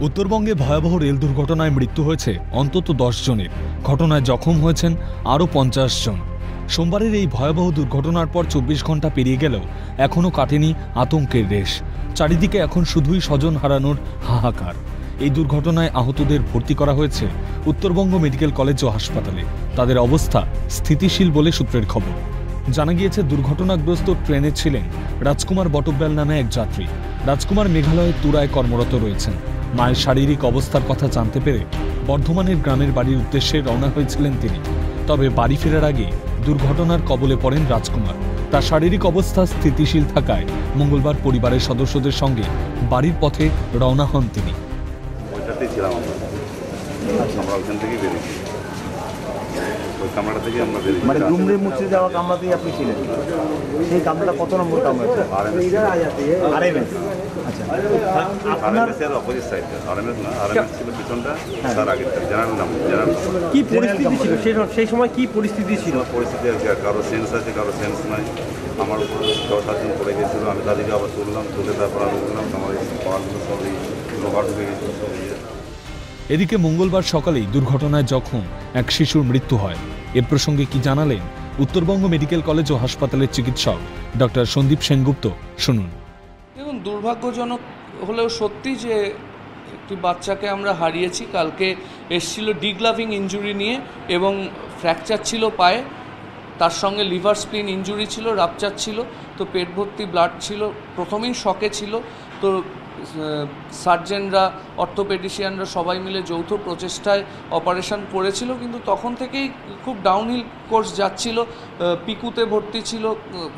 উত্তরবঙ্গে ভয়াবহ রেল দুর্ঘটনায় মৃত্যু হয়েছে অন্তত 10 জনের। ঘটনায় জখম হয়েছেন আরও 50 জন। সোমবারের এই ভয়াবহ দুর্ঘটনার পর 24 ঘন্টা পেরিয়ে গেলেও এখনও কাটেনি আতঙ্কের রেশ। চারিদিকে এখন শুধুই স্বজন হারানোর হাহাকার। এই দুর্ঘটনায় আহতদের ভর্তি করা হয়েছে উত্তরবঙ্গ মেডিকেল কলেজ ও হাসপাতালে। তাদের অবস্থা স্থিতিশীল বলে সূত্রের খবর। জানা গিয়েছে, দুর্ঘটনাগ্রস্ত ট্রেনে ছিলেন রাজকুমার বটব্যাল নামে এক যাত্রী। রাজকুমার মেঘালয়ের তুরায় কর্মরত রয়েছেন। মায়ের শারীরিক অবস্থার কথা জানতে পেরে বর্ধমানের গ্রামের বাড়ির উদ্দেশ্যে রওনা হয়েছিলেন তিনি। তবে বাড়ি ফেরার আগে দুর্ঘটনার কবলে পড়েন রাজকুমার। তার শারীরিক অবস্থা স্থিতিশীল থাকায় মঙ্গলবার পরিবারের সদস্যদের সঙ্গে বাড়ির পথে রওনা হন তিনি। মানে ডুমরে মুচড়ে যাওয়া কামরাতেই আপনি ছিলেন। সেই কামরাটা কত নম্বর কামরা? আচ্ছা, আপনার অপোজিট সাইড আরএমএস না, আরএমএস ছিল পিছনটা, তার আগে জেনারেল নাম। কি পরিস্থিতি ছিল সেই সময়? কি পরিস্থিতি ছিল? পরিস্থিতি আর কারো সেন্স আছে, কারো সেন্স নাই। আমার উপর 6-7 জন পড়ে গেছিল। আমি তাদেরকে আবার তুললাম, তুলে তারপর আমি বললাম আমার এই পড়াগুলো সবই লোহার ঢুকে গেছিল সব। এদিকে মঙ্গলবার সকালেই দুর্ঘটনায় জখম এক শিশুর মৃত্যু হয়। এ প্রসঙ্গে কি জানালেন উত্তরবঙ্গ মেডিকেল কলেজ ও হাসপাতালের চিকিৎসক ডক্টর সন্দীপ সেনগুপ্ত, শুনুন। দেখুন, দুর্ভাগ্যজনক হলেও সত্যি যে একটি বাচ্চাকে আমরা হারিয়েছি। কালকে এসেছিল ডিগ্লাভিং ইনজুরি নিয়ে এবং ফ্র্যাকচার ছিল পায়ে, তার সঙ্গে লিভার স্প্লিন ইনজুরি ছিল, রাপচার ছিল, তো পেট ভর্তি ব্লাড ছিল। প্রথমেই শকে ছিল, তো সার্জেনরা, অর্থোপেডিশিয়ানরা সবাই মিলে যৌথ প্রচেষ্টায় অপারেশন করেছিল, কিন্তু তখন থেকেই খুব ডাউনহিল কোর্স যাচ্ছিল। পিকুতে ভর্তি ছিল,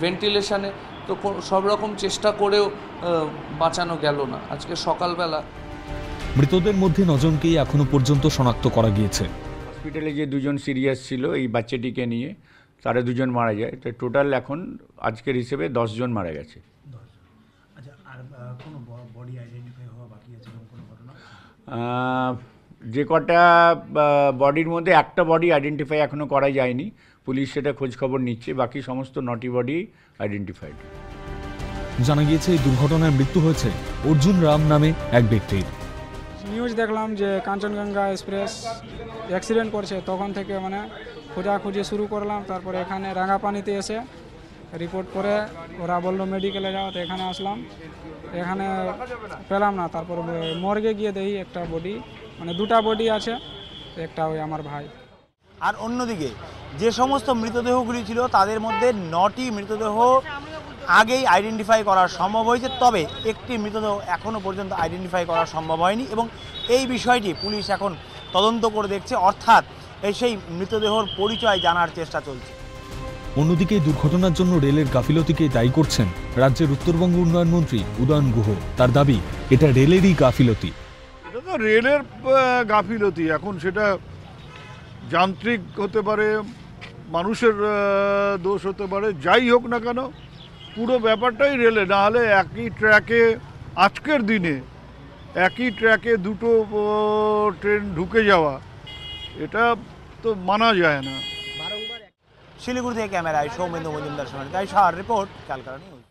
ভেন্টিলেশনে, তো সব রকম চেষ্টা করেও বাঁচানো গেল না। আজকে সকালবেলা মৃতদের মধ্যে 9 জনকেই এখনো পর্যন্ত শনাক্ত করা গিয়েছে। হসপিটালে যে 2 জন সিরিয়াস ছিল এই বাচ্চাটিকে নিয়ে, তারা 2 জন মারা যায়। তো টোটাল এখন আজকের হিসেবে 10 জন মারা গেছে। আচ্ছা, আর কোনো বডি আইডেন্টিফাই হওয়া বাকি আছে কোনো ঘটনা? যে কটা বডির মধ্যে একটা বডি আইডেন্টিফাই এখনও করা যায়নি, পুলিশ সেটা খোঁজখবর নিচ্ছে। বাকি সমস্ত 9টি বডি আইডেন্টিফাইড। জানা গিয়েছে, এই দুর্ঘটনায় মৃত্যু হয়েছে অর্জুন রাম নামে এক ব্যক্তির। নিউজ দেখলাম যে কাঞ্চনজঙ্ঘা এক্সপ্রেস অ্যাক্সিডেন্ট করছে, তখন থেকে মানে খোঁজাখুঁজি শুরু করলাম। তারপরে এখানে রাঙাপানিতে এসে রিপোর্ট করে ওরা বললো মেডিকেলে যাও, তো এখানে আসলাম। এখানে পেলাম না, তারপর মর্গে গিয়ে দেখি একটা বডি, মানে 2টা বডি আছে, একটা ওই আমার ভাই। আর অন্যদিকে যে সমস্ত মৃতদেহগুলি ছিল তাদের মধ্যে 9টি মৃতদেহ আগেই আইডেন্টিফাই করা সম্ভব হয়েছে, তবে একটি মৃতদেহ এখনও পর্যন্ত আইডেন্টিফাই করা সম্ভব হয়নি এবং এই বিষয়টি পুলিশ এখন তদন্ত করে দেখছে, অর্থাৎ সেই মৃতদেহর পরিচয় জানার চেষ্টা চলছে। অন্যদিকে এই দুর্ঘটনার জন্য রেলের গাফিলতিকে দায়ী করছেন রাজ্যের উত্তরবঙ্গ উন্নয়ন মন্ত্রী উদয়ন গুহ। তার দাবি, এটা রেলেরই গাফিলতি। এটা তো রেলের গাফিলতি। এখন সেটা যান্ত্রিক হতে পারে, মানুষের দোষ হতে পারে, যাই হোক না কেন পুরো ব্যাপারটাই রেলে। না হলে একই ট্র্যাকে আজকের দিনে একই ট্র্যাকে 2টো ট্রেন ঢুকে যাওয়া, এটা তো মানা যায় না। শিলিগুড়ি থেকে ক্যামেরায় সৌমেন্দ্র মজুমদার সঙ্গে রিপোর্ট, ক্যালকাটা নিউজ।